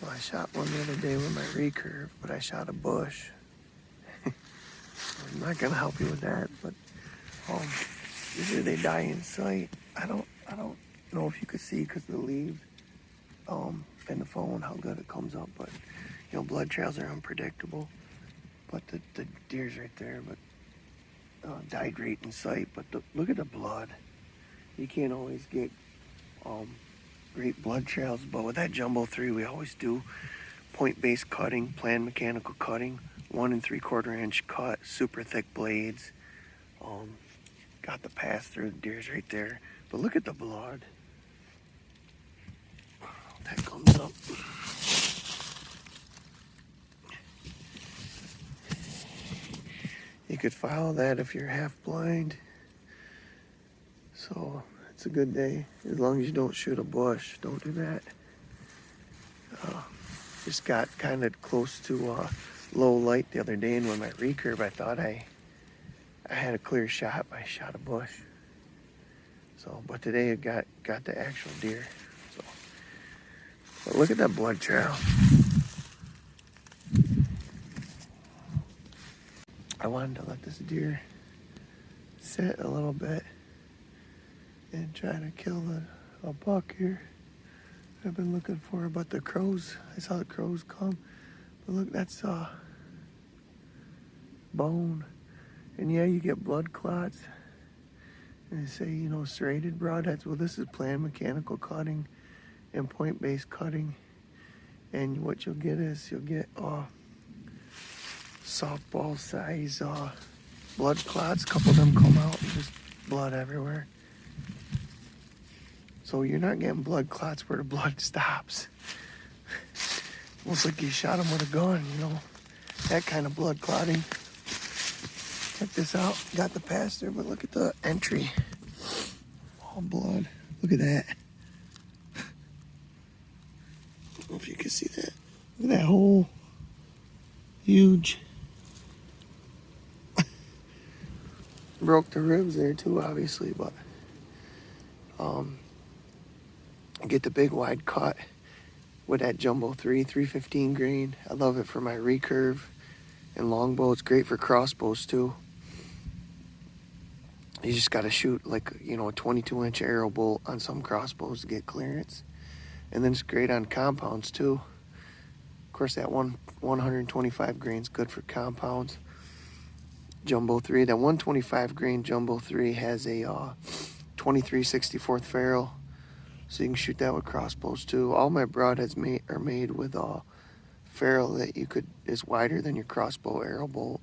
Well, I shot one the other day with my recurve, but I shot a bush. I'm not gonna help you with that, but usually they die in sight. I don't know if you could see because of the leaves in the phone how good it comes up, but you know, blood trails are unpredictable. But the deer's right there, but died right in sight. But look at the blood. You can't always get great blood trails, but with that Jumbo 3, we always do point-based cutting, planned mechanical cutting, 1 3/4 inch cut, super thick blades. Got the pass through, the deer's right there. But look at the blood. That comes up. You could follow that if you're half blind. So it's a good day, as long as you don't shoot a bush. Don't do that. Just got kind of close to low light the other day, and with my recurve, I thought I had a clear shot, but I shot a bush. So, but today it got the actual deer. So, but look at that blood trail. I wanted to let this deer sit a little bit and try to kill a buck here I've been looking for, but the crows, I saw the crows come. But look, that's bone. And yeah, you get blood clots. And they say, you know, serrated broadheads. Well, this is planned mechanical cutting and point-based cutting. And what you'll get is you'll get softball size blood clots. A couple of them come out and just blood everywhere. So you're not getting blood clots where the blood stops. Almost like you shot them with a gun, you know. That kind of blood clotting. Check this out. Got the pass there, but look at the entry. All blood. Look at that. I don't know if you can see that. Look at that hole. Huge. Broke the ribs there too, obviously, but get the big wide cut with that Jumbo 3, 315 grain. I love it for my recurve and longbow. It's great for crossbows too. You just got to shoot like, you know, a 22-inch arrow bolt on some crossbows to get clearance. And then it's great on compounds too. Of course, that 125 grain is good for compounds. Jumbo 3, that 125 grain Jumbo 3 has a 23/64 ferrule. So you can shoot that with crossbows too. All my broadheads are made with a ferrule that is wider than your crossbow arrow bolt.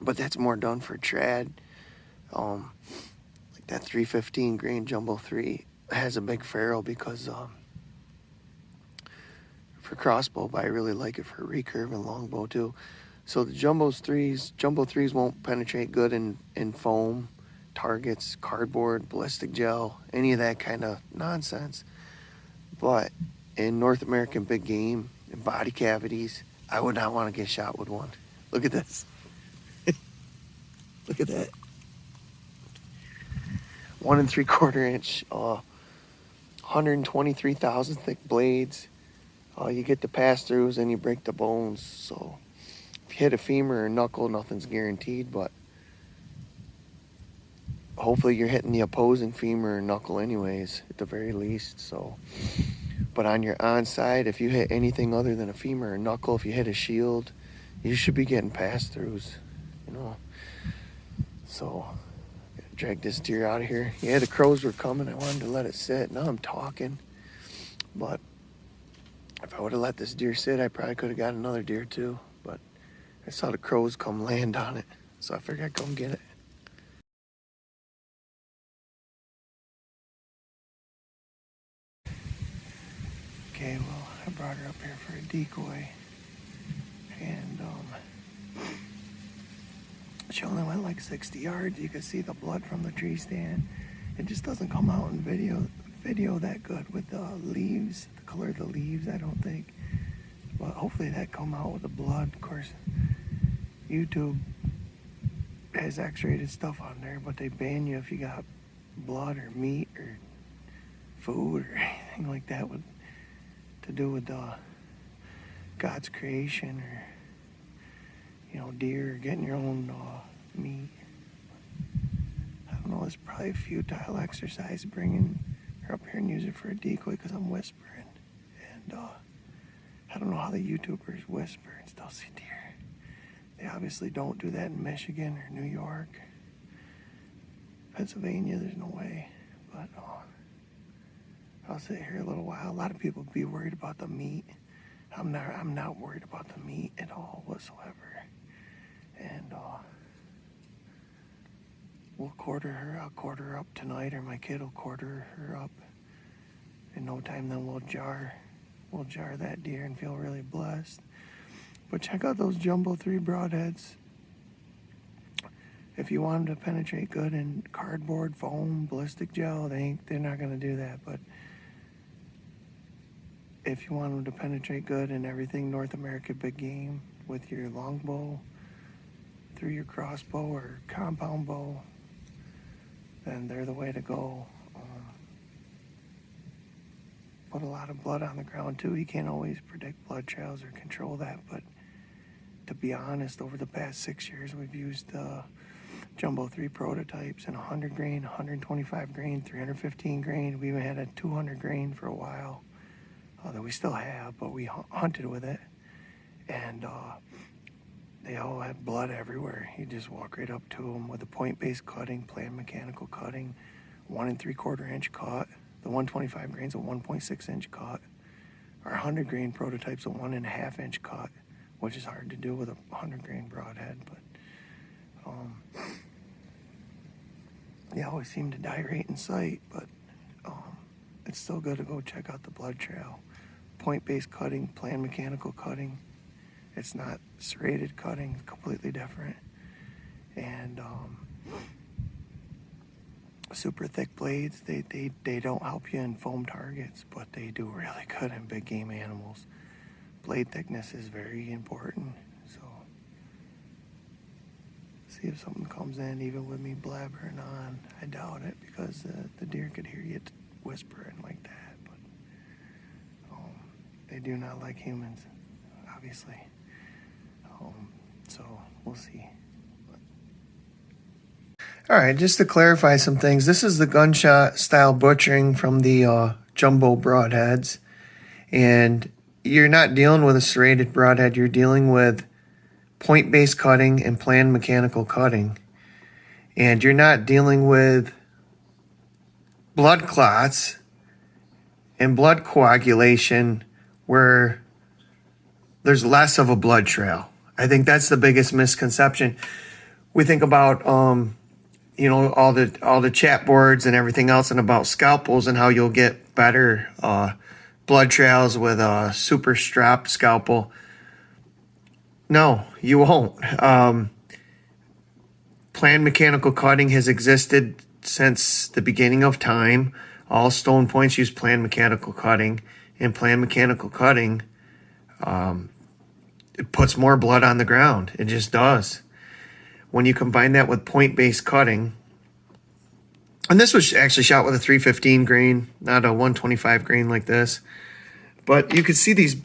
But that's more done for trad. Like that 315 grain Jumbo 3 has a big ferrule because for crossbow, but I really like it for recurve and longbow too. So the Jumbo 3s won't penetrate good in foam, targets, cardboard, ballistic gel, any of that kind of nonsense. But in North American big game, in body cavities, I would not want to get shot with one. Look at this. Look at that. 1 3/4 inch, 123 thousand thick blades. You get the pass-throughs and you break the bones. So if you hit a femur or knuckle, nothing's guaranteed, but hopefully you're hitting the opposing femur or knuckle anyways, at the very least. So, but on your onside, if you hit anything other than a femur or knuckle, if you hit a shield, you should be getting pass-throughs, you know. So, gotta drag this deer out of here. Yeah, the crows were coming. I wanted to let it sit. Now I'm talking. But if I would have let this deer sit, I probably could have got another deer too. But I saw the crows come land on it, so I figured I'd come get it. Okay, well, I brought her up here for a decoy, and she only went like 60 yards. You can see the blood from the tree stand. It just doesn't come out in video that good with the leaves, the color of the leaves, I don't think. But hopefully that come out with the blood. Of course, YouTube has X-rated stuff on there, but they ban you if you got blood or meat or food or anything like that with to do with God's creation, or deer, or getting your own meat. I don't know. It's probably a futile exercise bringing her up here and use it for a decoy because I'm whispering, and I don't know how the YouTubers whisper and still see deer. They obviously don't do that in Michigan or New York. Pennsylvania, there's no way. But I'll sit here a little while. A lot of people be worried about the meat. I'm not worried about the meat at all whatsoever. And we'll quarter her. I'll quarter her up tonight, or my kid will quarter her up. In no time, then we'll jar that deer and feel really blessed. But check out those Jumbo 3 Broadheads. If you want them to penetrate good in cardboard, foam, ballistic gel, they're not going to do that. But if you want them to penetrate good in everything North America big game with your longbow, through your crossbow or compound bow, then they're the way to go. Put a lot of blood on the ground too. You can't always predict blood trails or control that, but to be honest, over the past 6 years, we've used Jumbo 3 prototypes in 100 grain, 125 grain, 315 grain. We even had a 200 grain for a while that we still have, but we hunted with it. And they all have blood everywhere. You just walk right up to them with a point-based cutting, planned mechanical cutting, 1 3/4 inch cut. The 125 grain's a 1.6 inch cut. Our 100 grain prototype's a 1.5 inch cut, which is hard to do with a 100 grain broadhead, but they always seem to die right in sight, but it's still good to go check out the blood trail. Point-based cutting, planned mechanical cutting. It's not serrated cutting, it's completely different. And super thick blades, they don't help you in foam targets, but they do really good in big game animals. Blade thickness is very important, so see if something comes in even with me blabbering on. I doubt it, because the deer could hear you whispering like that, but they do not like humans, obviously. So we'll see. All right, just to clarify some things, this is the gunshot style butchering from the Jumbo Broadheads, and you're not dealing with a serrated broadhead, you're dealing with point-based cutting and planned mechanical cutting. And you're not dealing with blood clots and blood coagulation where there's less of a blood trail. I think that's the biggest misconception. We think about all the chat boards and everything else, and about scalpels and how you'll get better blood trails with a super strapped scalpel. No, you won't. Planned mechanical cutting has existed since the beginning of time. All stone points use planned mechanical cutting, and planned mechanical cutting, it puts more blood on the ground. It just does. When you combine that with point-based cutting, and this was actually shot with a 315 grain, not a 125 grain like this, but you could see these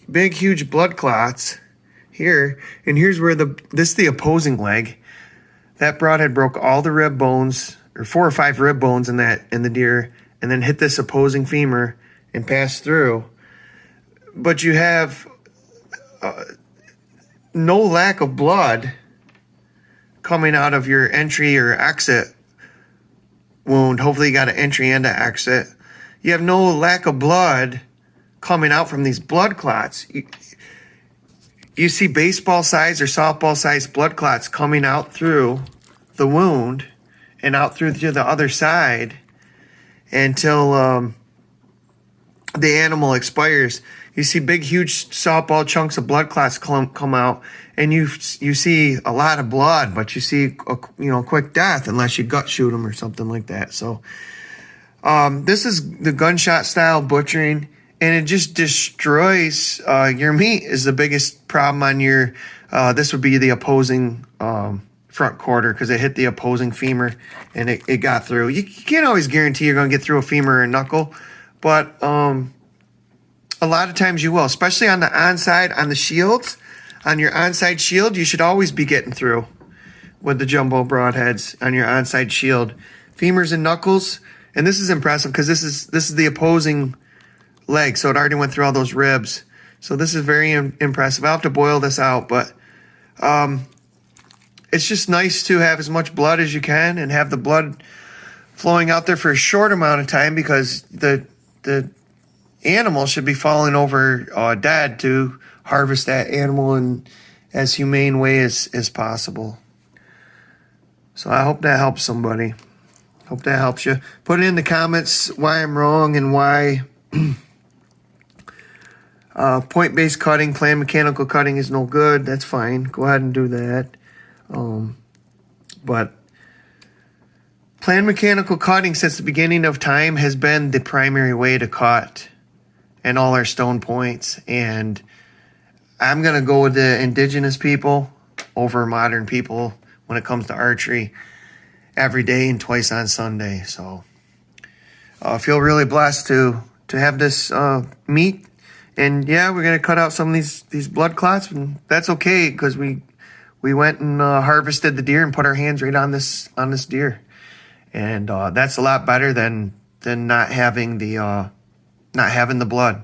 big, huge blood clots here, and here's where this is the opposing leg. That broadhead broke all the rib bones, or 4 or 5 rib bones in the deer, and then hit this opposing femur and passed through. But you have no lack of blood coming out of your entry or exit wound. Hopefully you got an entry and an exit. You have no lack of blood coming out from these blood clots. You see baseball size or softball size blood clots coming out through the wound and out through to the other side until the animal expires. You see big, huge softball chunks of blood clots come out, and you see a lot of blood, but you see a quick death unless you gut shoot them or something like that. So this is the gunshot style butchering, and it just destroys your meat. Is the biggest problem on your. This would be the opposing front quarter, because it hit the opposing femur and it got through. You can't always guarantee you're going to get through a femur or knuckle, but a a lot of times you will, especially on the onside, on the shields. On your onside shield, you should always be getting through with the jumbo broadheads on your onside shield. Femurs and knuckles, and this is impressive because this is the opposing leg, so it already went through all those ribs. So this is very impressive. I'll have to boil this out, but it's just nice to have as much blood as you can and have the blood flowing out there for a short amount of time, because the animal should be falling over dead to harvest that animal in as humane way as possible. So I hope that helps somebody. Hope that helps you. Put it in the comments why I'm wrong and why point-based cutting, planned mechanical cutting is no good. That's fine. Go ahead and do that. But planned mechanical cutting since the beginning of time has been the primary way to cut in all our stone points. And I'm going to go with the indigenous people over modern people when it comes to archery every day and twice on Sunday. So I feel really blessed to have this meat. And yeah, we're going to cut out some of these blood clots, and that's okay because we went and harvested the deer and put our hands right on this deer. And that's a lot better than not having the blood.